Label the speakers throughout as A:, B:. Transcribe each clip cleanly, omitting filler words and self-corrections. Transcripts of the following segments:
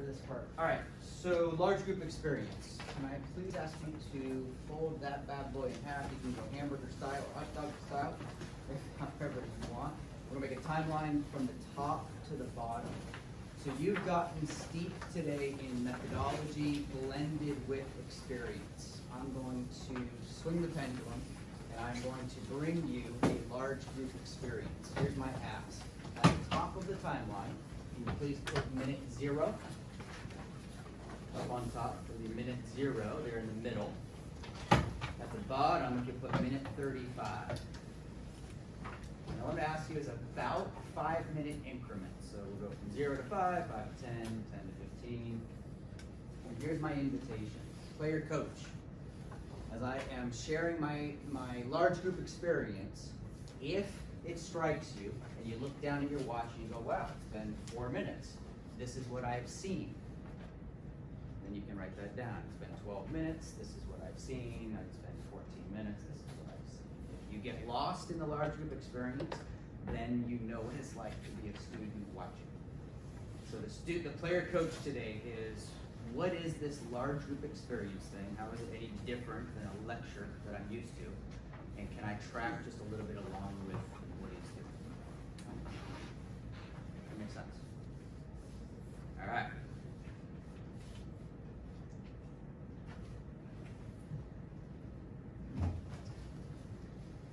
A: this part. All right, so large group experience. Can I please ask you to fold that bad boy in half? You can go hamburger style or hot dog style, however you want. We're gonna make a timeline from the top to the bottom. So you've gotten steeped today in methodology blended with experience. I'm going to swing the pendulum and I'm going to bring you a large group experience. Here's my ask. At the top of the timeline, can you please put minute 0 up on top for the minute 0 there in the middle. At the bottom, you can put minute 35. And what I'm going to ask you is about 5-minute increments. So we'll go from 0 to 5, 5 to 10, 10 to 15. And here's my invitation. Player coach. As I am sharing my large group experience, if it strikes you and you look down at your watch and you go, wow, it's been 4 minutes. This is what I've seen. Then you can write that down. It's been 12 minutes. This is what I've seen. It's been 14 minutes. This is what I've seen. If you get lost in the large group experience, then you know what it's like to be a student watching. So the player coach today is, what is this large group experience thing? How is it any different than a lecture that I'm used to? And can I track just a little bit along with what he's doing? That makes sense? All right.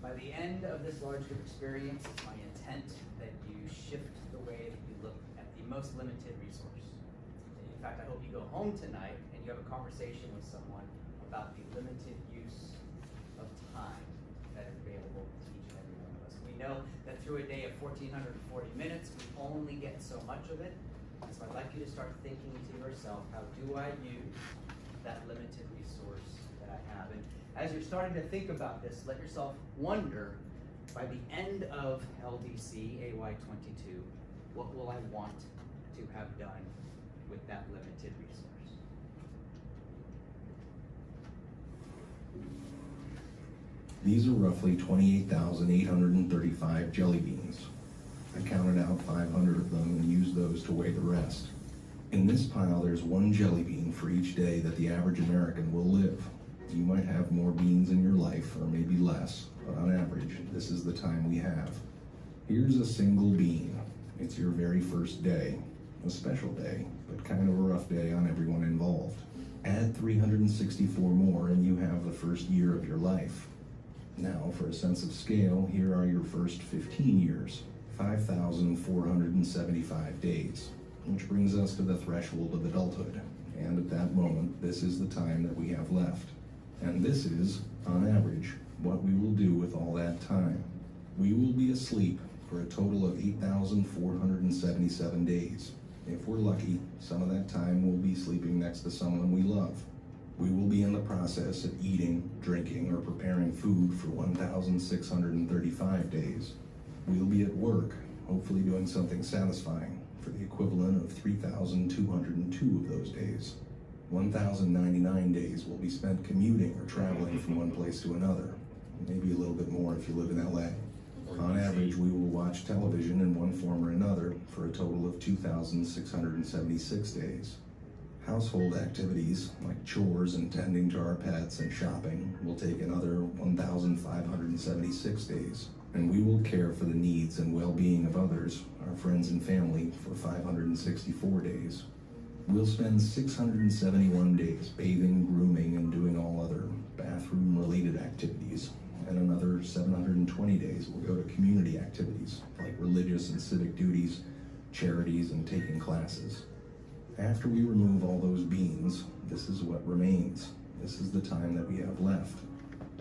A: By the end of this large group experience, it's my intent that you shift the way that you look at the most limited resource. In fact, I hope you go home tonight and you have a conversation with someone about the limited use of time that is available to each and every one of us. We know that through a day of 1,440 minutes, we only get so much of it. And so I'd like you to start thinking to yourself, how do I use that limited resource that I have? And as you're starting to think about this, let yourself wonder, by the end of LDC AY22, what will I want to have done with that limited resource?
B: These are roughly 28,835 jelly beans. I counted out 500 of them and used those to weigh the rest. In this pile, there's 1 jelly bean for each day that the average American will live. You might have more beans in your life, or maybe less, but on average, this is the time we have. Here's a single bean. It's your very first day. A special day, but kind of a rough day on everyone involved. Add 364 more and you have the first year of your life. Now, for a sense of scale, here are your first 15 years, 5,475 days, which brings us to the threshold of adulthood. And at that moment, this is the time that we have left. And this is, on average, what we will do with all that time. We will be asleep for a total of 8,477 days. If we're lucky, some of that time we'll be sleeping next to someone we love. We will be in the process of eating, drinking, or preparing food for 1,635 days. We'll be at work, hopefully doing something satisfying, for the equivalent of 3,202 of those days. 1,099 days will be spent commuting or traveling from one place to another, maybe a little bit more if you live in LA. On average, we will watch television in one form or another for a total of 2,676 days. Household activities, like chores and tending to our pets and shopping, will take another 1,576 days. And we will care for the needs and well-being of others, our friends and family, for 564 days. We'll spend 671 days bathing, grooming, and doing all other bathroom-related activities. And another 720 days will go to community activities like religious and civic duties, charities, and taking classes. After we remove all those beans, this is what remains. This is the time that we have left.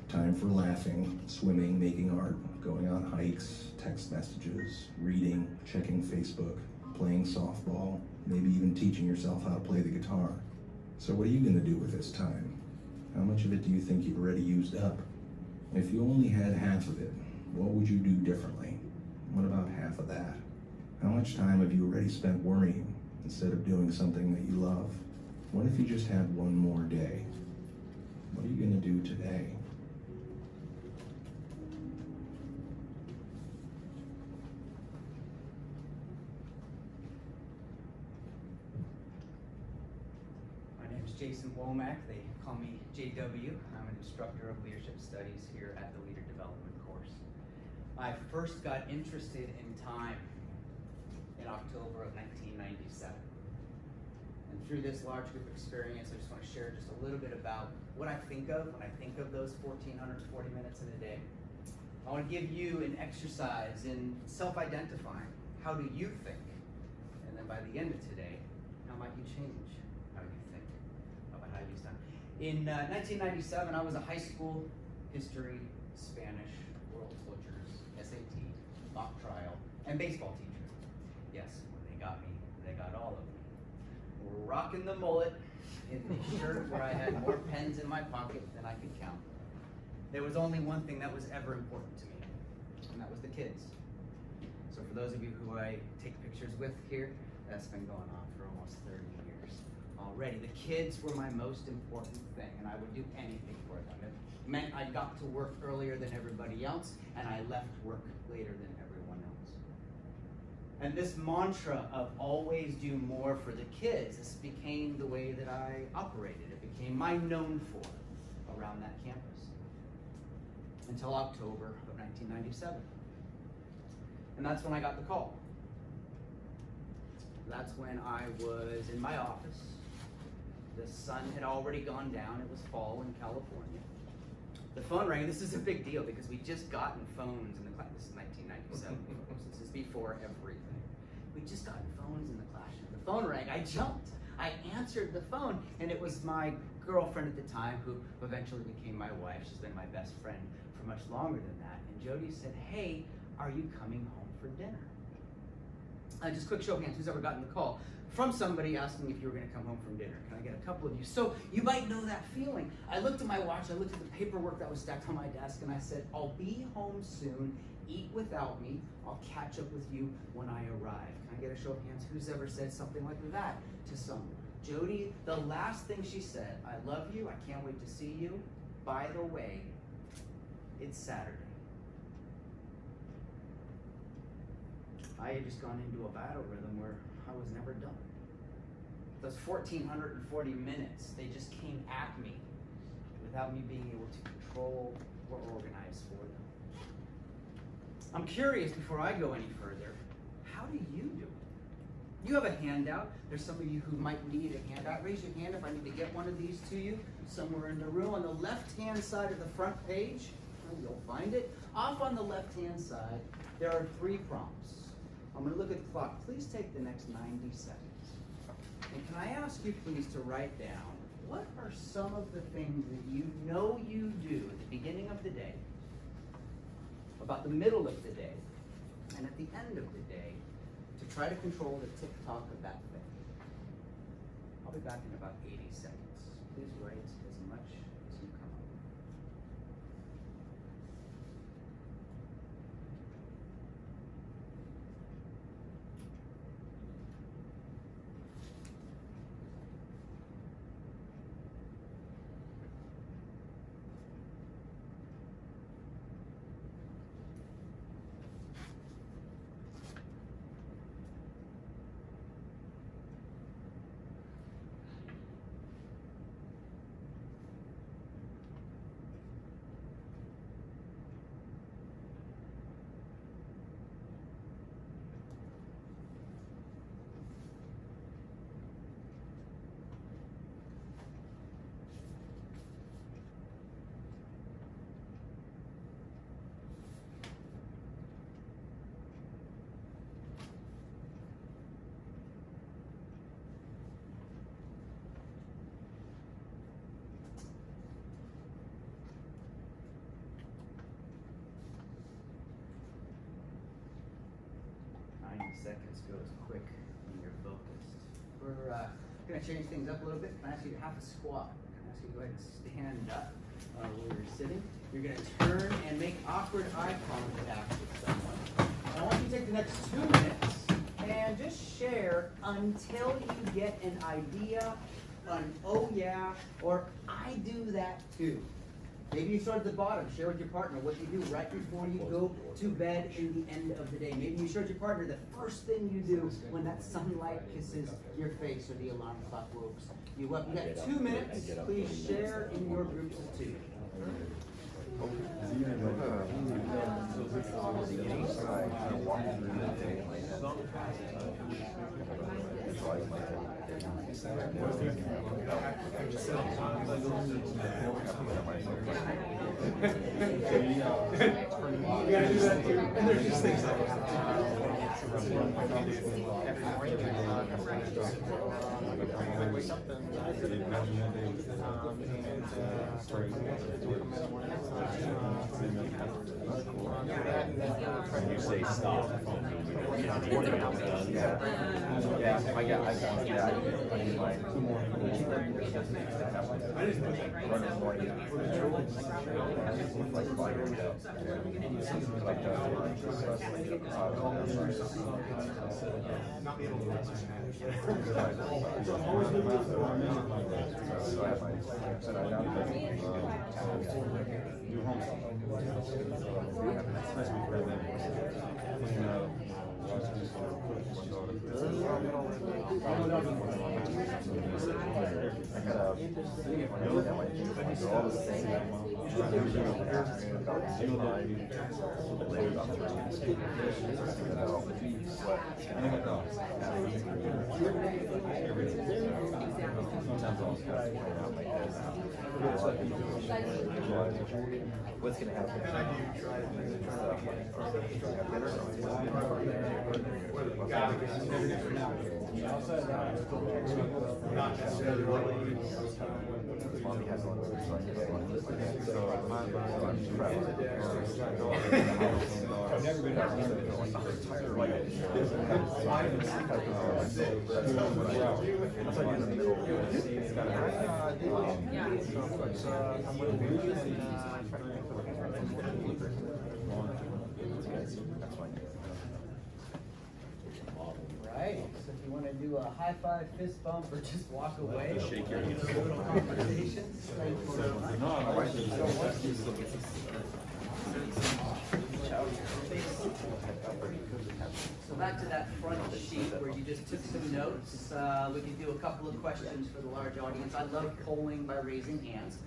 B: Time for laughing, swimming, making art, going on hikes, text messages, reading, checking Facebook, playing softball, maybe even teaching yourself how to play the guitar. So what are you going to do with this time? How much of it do you think you've already used up? If you only had half of it, what would you do differently? What about half of that? How much time have you already spent worrying instead of doing something that you love? What if you just had one more day? What are you going to do today?
A: Jason Womack. They call me JW. I'm an instructor of leadership studies here at the Leader Development course. I first got interested in time in October of 1997. And through this large group experience, I just want to share just a little bit about what I think of when I think of those 1,440 minutes in a day. I want to give you an exercise in self-identifying. How do you think? And then by the end of today, how might you change how you think about how you use time? In 1997, I was a high school history, Spanish, world cultures, SAT, mock trial, and baseball teacher. Yes, when they got me, they got all of me. We're rocking the mullet in the shirt where I had more pens in my pocket than I could count. There was only one thing that was ever important to me, and that was the kids. So for those of you who I take pictures with here, that's been going on for almost 30 years already. The kids were my most important thing, and I would do anything for them. It meant I got to work earlier than everybody else, and I left work later than everyone else. And this mantra of always do more for the kids, this became the way that I operated. It became my known for around that campus. Until October of 1997. And that's when I got the call. That's when I was in my office. The sun had already gone down. It was fall in California. The phone rang, and this is a big deal because we just gotten phones in the class. This is 1997. This is before everything. We just gotten phones in the classroom. The phone rang. I jumped. I answered the phone, and it was my girlfriend at the time who eventually became my wife. She's been my best friend for much longer than that. And Jody said, "Hey, are you coming home for dinner?" Just quick show of hands, who's ever gotten the call from somebody asking if you were going to come home from dinner? Can I get a couple of you? So you might know that feeling. I looked at my watch, I looked at the paperwork that was stacked on my desk, and I said, "I'll be home soon. Eat without me. I'll catch up with you when I arrive." Can I get a show of hands? Who's ever said something like that to someone? Jody, the last thing she said, "I love you. I can't wait to see you. By the way, it's Saturday." I had just gone into a battle rhythm where I was never done. Those 1,440 minutes, they just came at me without me being able to control or organize for them. I'm curious, before I go any further, how do you do it? You have a handout. There's some of you who might need a handout. Raise your hand if I need to get one of these to you somewhere in the room. On the left-hand side of the front page, you'll find it. Off on the left-hand side, there are 3 prompts. I'm going to look at the clock. Please take the next 90 seconds. And can I ask you please to write down, what are some of the things that you know you do at the beginning of the day, about the middle of the day, and at the end of the day, to try to control the tick-tock of that thing? I'll be back in about 80 seconds. Please write as much as you come up with. Seconds goes quick when you're focused. We're going to change things up a little bit. Can I ask you to have a squat? Can I ask you to go ahead and stand up where you're sitting? You're going to turn and make awkward eye contact with someone. And I want you to take the next 2 minutes and just share until you get an idea, an "oh yeah," or "I do that too." Maybe you start at the bottom, share with your partner what you do right before you go to bed in the end of the day. Maybe you share with your partner the first thing you do when that sunlight kisses your face or the alarm clock wakes you up. You got 2 minutes. Please share in your groups of two.
C: You say stop. Yeah, I got yeah, I need my 2 more. What's gonna happen? Mommy has one, so I can get one.
A: Right. So if you want to do a high five, fist bump, or just walk away,
C: Shake your
A: a little conversation. So back to that front sheet where you just took some notes. We could do a couple of questions for the large audience. I love polling by raising hands.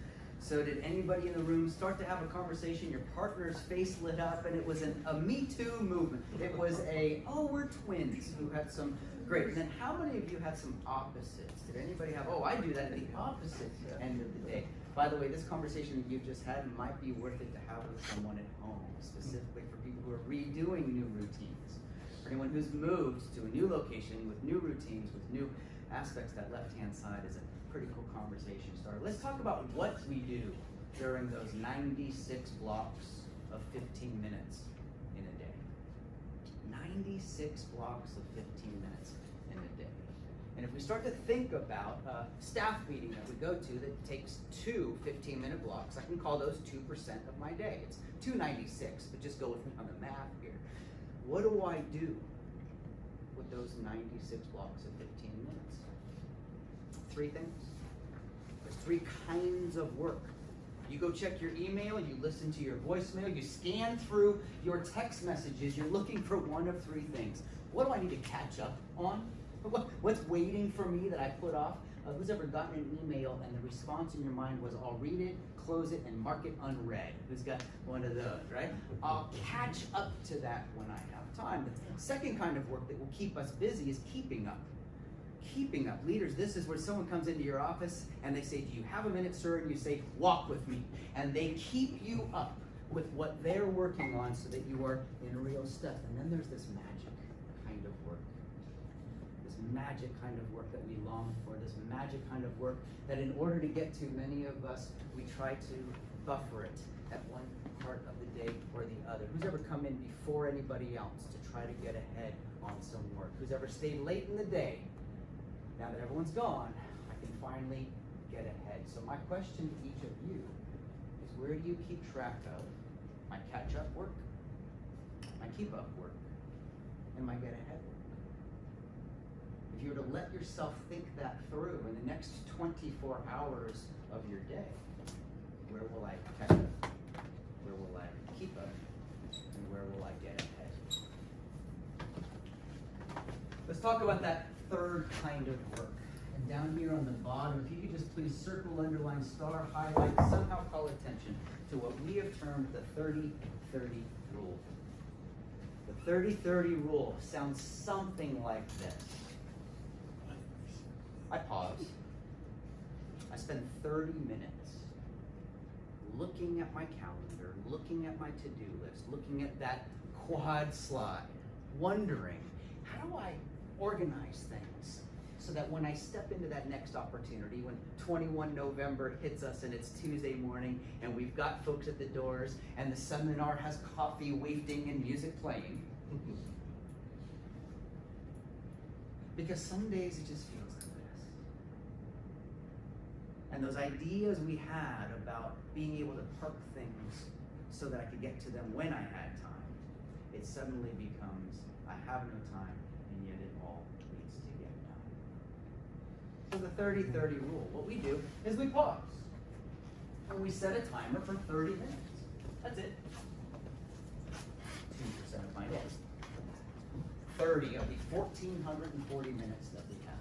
A: So did anybody in the room start to have a conversation? Your partner's face lit up and it was a Me Too movement. It was oh, we're twins who had some great. And then how many of you had some opposites? Did anybody have, oh, I do that at the opposite end of the day? By the way, this conversation that you've just had might be worth it to have with someone at home, specifically for people who are redoing new routines. For anyone who's moved to a new location with new routines, with new aspects, that left-hand side is a pretty cool conversation starter. Let's talk about what we do during those 96 blocks of 15 minutes in a day. 96 blocks of 15 minutes in a day. And if we start to think about a staff meeting that we go to that takes 2 15-minute blocks, I can call those 2% of my day. It's 296, but just go with me on the math here. What do I do with those 96 blocks of 15 minutes? 3 things. There's 3 kinds of work. You go check your email, you listen to your voicemail, you scan through your text messages, you're looking for one of 3 things. What do I need to catch up on? What's waiting for me that I put off? Who's ever gotten an email and the response in your mind was, I'll read it, close it, and mark it unread? Who's got one of those, right? I'll catch up to that when I have time. The second kind of work that will keep us busy is keeping up. Keeping up. Leaders, this is where someone comes into your office and they say, do you have a minute, sir? And you say, walk with me. And they keep you up with what they're working on so that you are in real step. And then there's this magic kind of work. This magic kind of work that we long for. This magic kind of work that in order to get to, many of us, we try to buffer it at one part of the day or the other. Who's ever come in before anybody else to try to get ahead on some work? Who's ever stayed late in the day? Now that everyone's gone, I can finally get ahead. So my question to each of you is, where do you keep track of my catch-up work, my keep-up work, and my get-ahead work? If you were to let yourself think that through in the next 24 hours of your day, where will I catch up? Where will I keep up? And where will I get ahead? Let's talk about that third kind of work. And down here on the bottom, if you could just please circle, underline, star, highlight, somehow call attention to what we have termed the 30-30 rule. The 30-30 rule sounds something like this. I pause. I spend 30 minutes looking at my calendar, looking at my to-do list, looking at that quad slide, wondering, how do I organize things so that when I step into that next opportunity, when 21 November hits us and it's Tuesday morning and we've got folks at the doors and the seminar has coffee wafting and music playing. Because some days it just feels like this. And those ideas we had about being able to park things so that I could get to them when I had time, it suddenly becomes, I have no time, and yet it all needs to get done. So the 30-30 rule, what we do is we pause. And we set a timer for 30 minutes. That's it. 2% of my day. 30 of the 1,440 minutes that we have.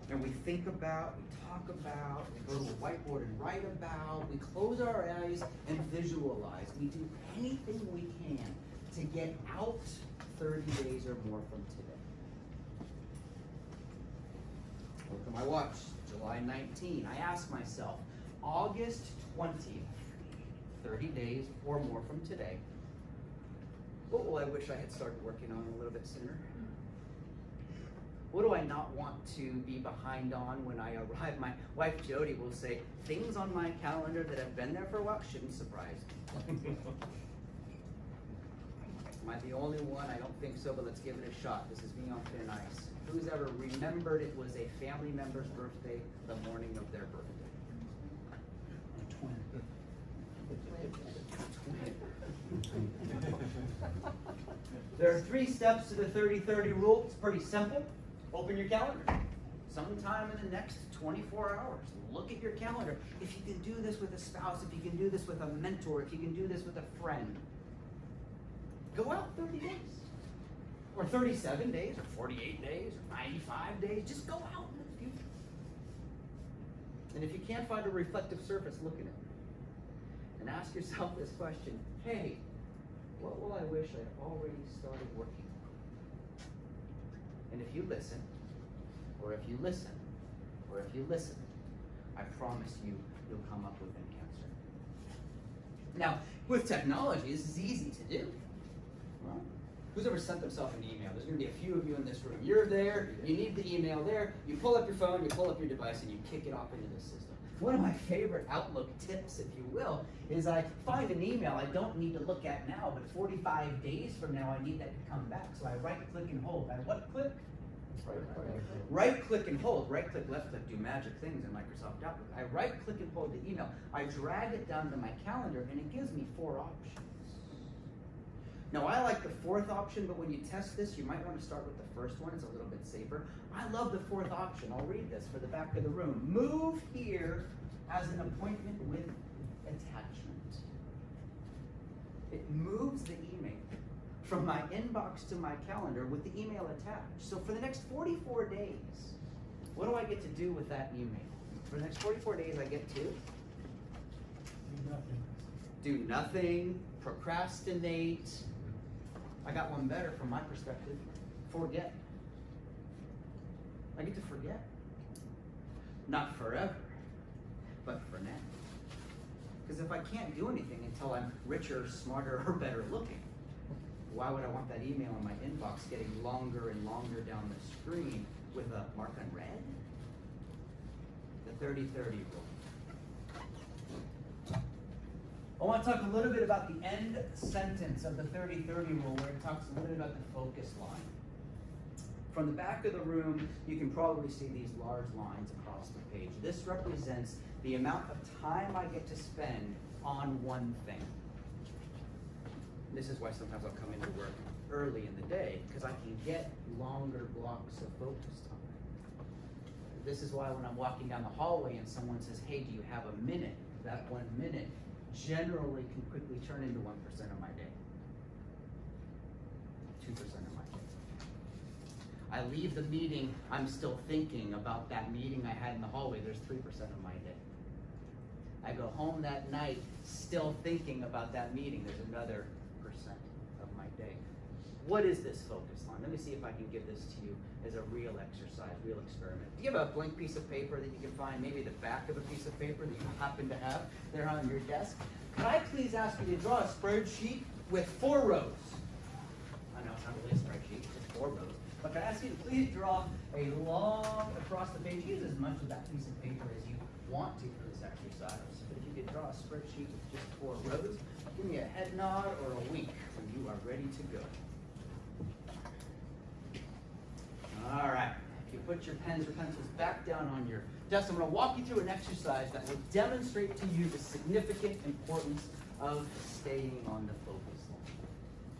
A: And we think about, we talk about, we go to a whiteboard and write about, we close our eyes and visualize. We do anything we can to get out 30 days or more from today. Look at my watch, July 19. I ask myself, August 20th, 30 days or more from today, what will I wish I had started working on a little bit sooner? What do I not want to be behind on when I arrive? My wife Jody will say, things on my calendar that have been there for a while shouldn't surprise me. Am I the only one? I don't think so, but let's give it a shot. This is me on thin ice. Who's ever remembered it was a family member's birthday the morning of their birthday? A twin. There are 3 steps to the 30-30 rule. It's pretty simple. Open your calendar. Sometime in the next 24 hours, look at your calendar. If you can do this with a spouse, if you can do this with a mentor, if you can do this with a friend, go out 30 days. Or 37 days, or 48 days, or 95 days. Just go out in the future. And if you can't find a reflective surface, look at it. And ask yourself this question. Hey, what will I wish I'd already started working on? And if you listen, or if you listen, or if you listen, I promise you, you'll come up with an answer. Now, with technology, this is easy to do. Right? Who's ever sent themselves an email? There's going to be a few of you in this room. You're there, you need the email there, you pull up your phone, you pull up your device, and you kick it off into the system. One of my favorite Outlook tips, if you will, is I find an email I don't need to look at now, but 45 days from now I need that to come back. So I right click and hold. I what click? Right click and hold. Right click, left click do magic things in Microsoft Outlook. I right click and hold the email. I drag it down to my calendar and it gives me 4 options. Now I like the 4th option, but when you test this, you might want to start with the first one. It's a little bit safer. I love the 4th option. I'll read this for the back of the room. Move here as an appointment with attachment. It moves the email from my inbox to my calendar with the email attached. So for the next 44 days, what do I get to do with that email? For the next 44 days, I get to do nothing, procrastinate. I got one better from my perspective. Forget. I get to forget. Not forever, but for now. Because if I can't do anything until I'm richer, smarter, or better looking, why would I want that email in my inbox getting longer and longer down the screen with a mark on red? The 30-30 rule. I want to talk a little bit about the end sentence of the 30-30 rule, where it talks a little bit about the focus line. From the back of the room, you can probably see these large lines across the page. This represents the amount of time I get to spend on one thing. This is why sometimes I'll come into work early in the day, because I can get longer blocks of focus time. This is why when I'm walking down the hallway and someone says, hey, do you have a minute? that 1 minute generally can quickly turn into 1% of my day. 2% of my day. I leave the meeting, I'm still thinking about that meeting I had in the hallway, there's 3% of my day. I go home that night still thinking about that meeting, there's another percent of my day. What is this focus on? Let me see if I can give this to you as a real exercise, real experiment. Do you have a blank piece of paper that you can find, maybe the back of a piece of paper that you happen to have there on your desk? Could I please ask you to draw a spreadsheet with 4 rows? I know it's not really a spreadsheet, it's just 4 rows. But can I ask you to please draw a long across the page, use as much of that piece of paper as you want to for this exercise. But if you could draw a spreadsheet with just 4 rows, give me a head nod or a wink when you are ready to go. All right, if you put your pens or pencils back down on your desk, I'm going to walk you through an exercise that will demonstrate to you the significant importance of staying on the focus line.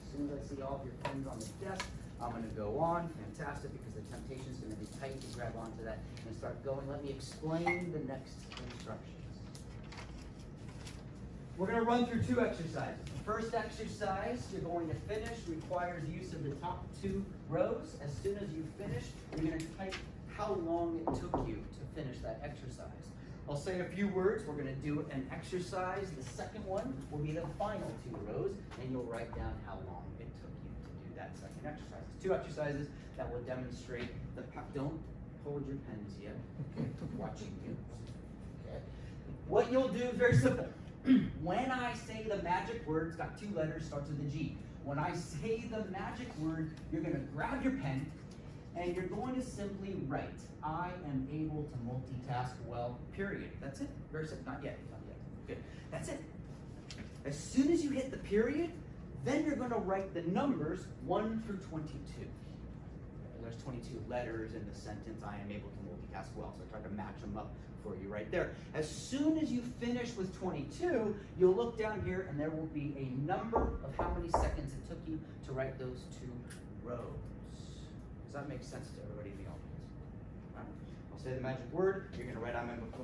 A: As soon as I see all of your pens on the desk, I'm going to go on. Fantastic, because the temptation is going to be tight to grab onto that and start going. Let me explain the next instructions. We're going to run through 2 exercises. The first exercise you're going to finish requires use of the top 2 rows. As soon as you finish, you're going to type how long it took you to finish that exercise. I'll say a few words. We're going to do an exercise. The second one will be the final 2 rows, and you'll write down how long it took you to do that second exercise. It's 2 exercises that will demonstrate the don't hold your pens yet. Watching you. Okay. What you'll do is very simple. When I say the magic word, it's got 2 letters, starts with a G. When I say the magic word, you're going to grab your pen and you're going to simply write, I am able to multitask well, period. That's it. Very simple. Not yet. Not yet. Good. That's it. As soon as you hit the period, then you're going to write the numbers 1 through 22. There's 22 letters in the sentence, I am able to multitask well. So I tried to match them up for you right there. As soon as you finish with 22, you'll look down here and there will be a number of how many seconds it took you to write those 2 rows. Does that make sense to everybody in the audience? Right. I'll say the magic word, you're going to write I'm able to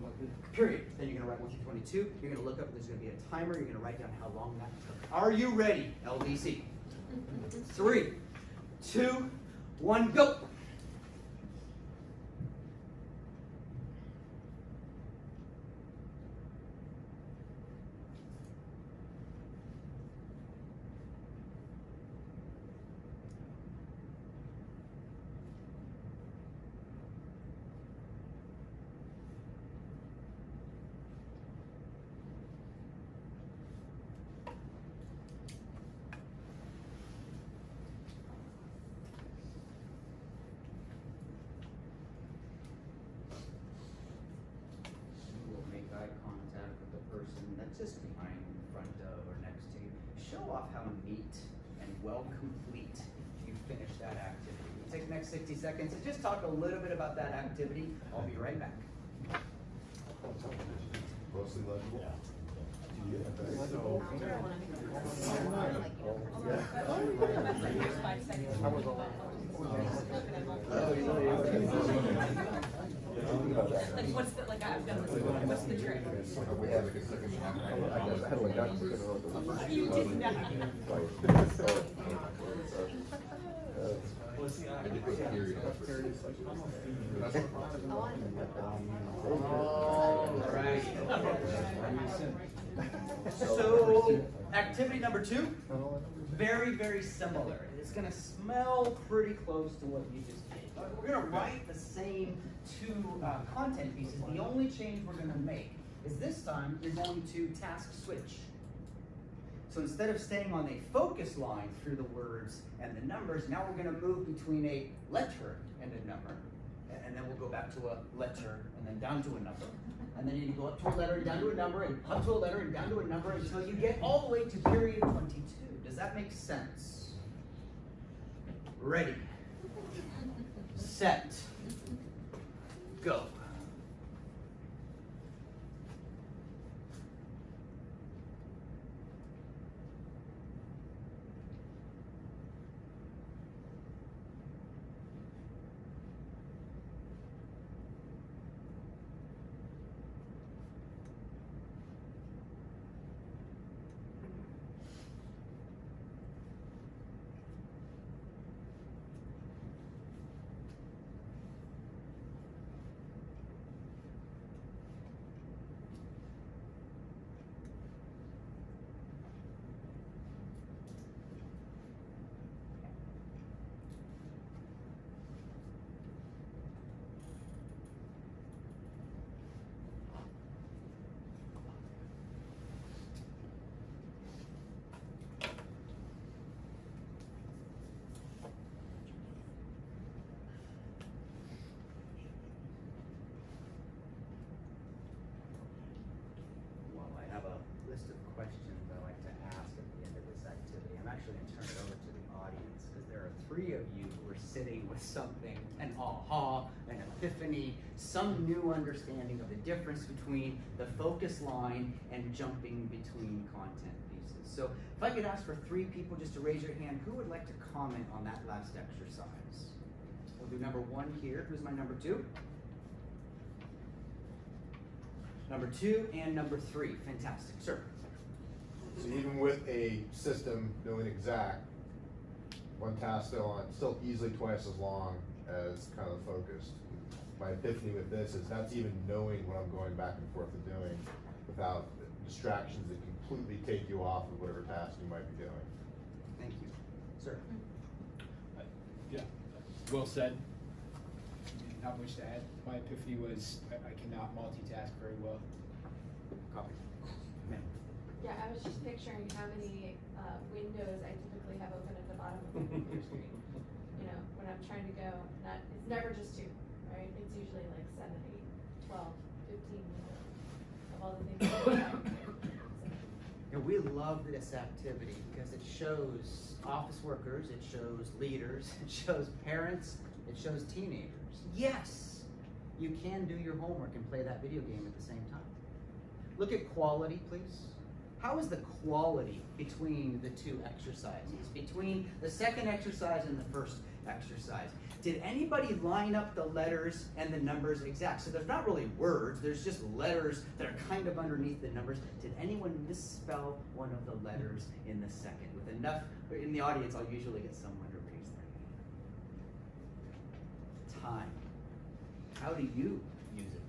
A: period. Then you're going to write 1 through 22. You're going to look up, there's going to be a timer. You're going to write down how long that took. Are you ready, LDC? 3, 2, 1, go! Just behind, in front of, or next to you. Show off how neat and well complete you finished that activity. We'll take the next 60 seconds and just talk a little bit about that activity. I'll be right back.
D: Mostly legible?
E: Like what's the, like I've done this before, what's the trick?
D: We have like a second
E: You did not.
A: All right. So, activity number 2, very, very similar. It's going to smell pretty close to what you just did. We're going to write the same 2 content pieces. The only change we're going to make is this time you're going to task switch. So instead of staying on a focus line through the words and the numbers, now we're going to move between a letter and a number. And then we'll go back to a letter and then down to a number. And then you go up to a letter and down to a number and up to a letter and down to a number until you get all the way to period 22. Does that make sense? Ready, set, go. with something, an aha, an epiphany, some new understanding of the difference between the focus line and jumping between content pieces. So if I could ask for 3 people just to raise your hand, who would like to comment on that last exercise? We'll do number 1 here. Who's my number 2? Number 2 and number 3. Fantastic. Sir.
D: So even with a system knowing exact, one task still easily twice as long as kind of focused. My epiphany with this is that's even knowing what I'm going back and forth and doing without distractions that completely take you off of whatever task you might be doing.
A: Thank you. Sir.
F: Yeah, well said. Not much to add. My epiphany was I cannot multitask very well.
A: Copy. Ma'am.
G: Yeah, I was just picturing how many windows I typically have open at the bottom of my computer screen. You know, when I'm trying to go, it's never just 2, right? It's usually like 7, 8, 12, 15 windows of all the things that I'm trying to do.
A: And we love this activity because it shows office workers, it shows leaders, it shows parents, it shows teenagers. Yes, you can do your homework and play that video game at the same time. Look at quality, please. How is the quality between the 2 exercises, between the second exercise and the first exercise? Did anybody line up the letters and the numbers exact? So there's not really words, there's just letters that are kind of underneath the numbers. Did anyone misspell one of the letters in the second? With enough, in the audience, I'll usually get someone to raise their hand. Time. How do you use it?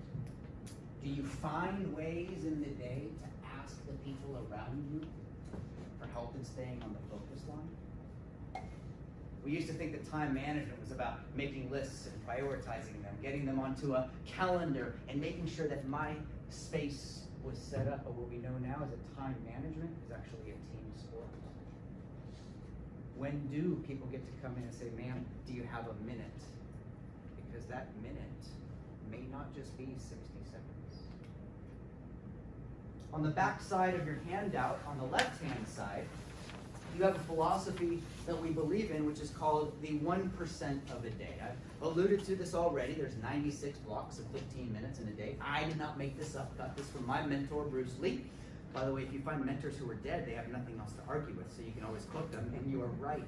A: Do you find ways in the day to ask the people around you for help in staying on the focus line? We used to think that time management was about making lists and prioritizing them, getting them onto a calendar, and making sure that my space was set up. But what we know now is that time management is actually a team sport. When do people get to come in and say, ma'am, do you have a minute? Because that minute may not just be 60 seconds. On the back side of your handout, on the left-hand side, you have a philosophy that we believe in, which is called the 1% of a day. I've alluded to this already. There's 96 blocks of 15 minutes in a day. I did not make this up. Got this from my mentor, Bruce Lee. By the way, if you find mentors who are dead, they have nothing else to argue with, so you can always quote them, and you are right.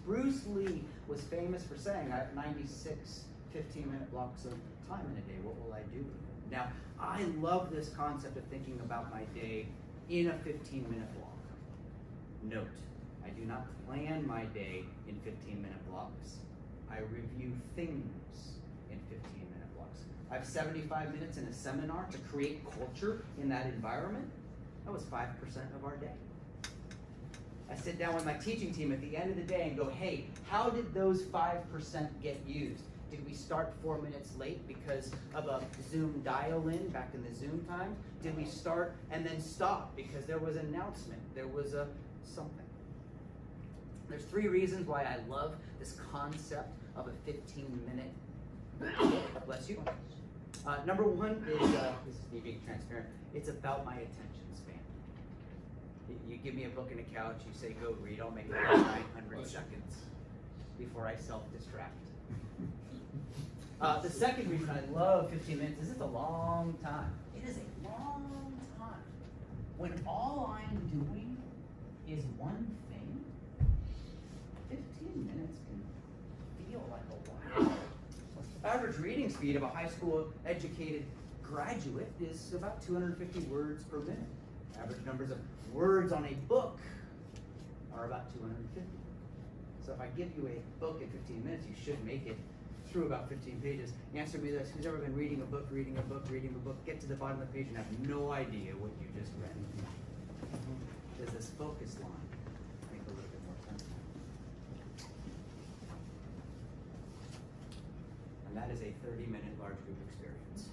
A: Bruce Lee was famous for saying, I have 96 15-minute blocks of time in a day. What will I do with them? Now, I love this concept of thinking about my day in a 15-minute block. Note, I do not plan my day in 15-minute blocks. I review things in 15-minute blocks. I have 75 minutes in a seminar to create culture in that environment. That was 5% of our day. I sit down with my teaching team at the end of the day and go, hey, how did those 5% get used? Did we start 4 minutes late because of a Zoom dial-in back in the Zoom time? Did we start and then stop because there was an announcement? There was a something. There's 3 reasons why I love this concept of a 15-minute, bless you. Number 1 is, this is me being transparent, it's about my attention span. You give me a book and a couch, you say go read, I'll make it about 900 seconds before I self-distract. The second reason I love 15 minutes is it's a long time. It is a long time. When all I'm doing is one thing, 15 minutes can feel like a while. Average reading speed of a high school educated graduate is about 250 words per minute. Average numbers of words on a book are about 250. So if I give you a book in 15 minutes, you should make it through about 15 pages. Answer me this: who's ever been reading a book, get to the bottom of the page and have no idea what you just read? Does this focus line make a little bit more sense? And that is a 30-minute large group experience.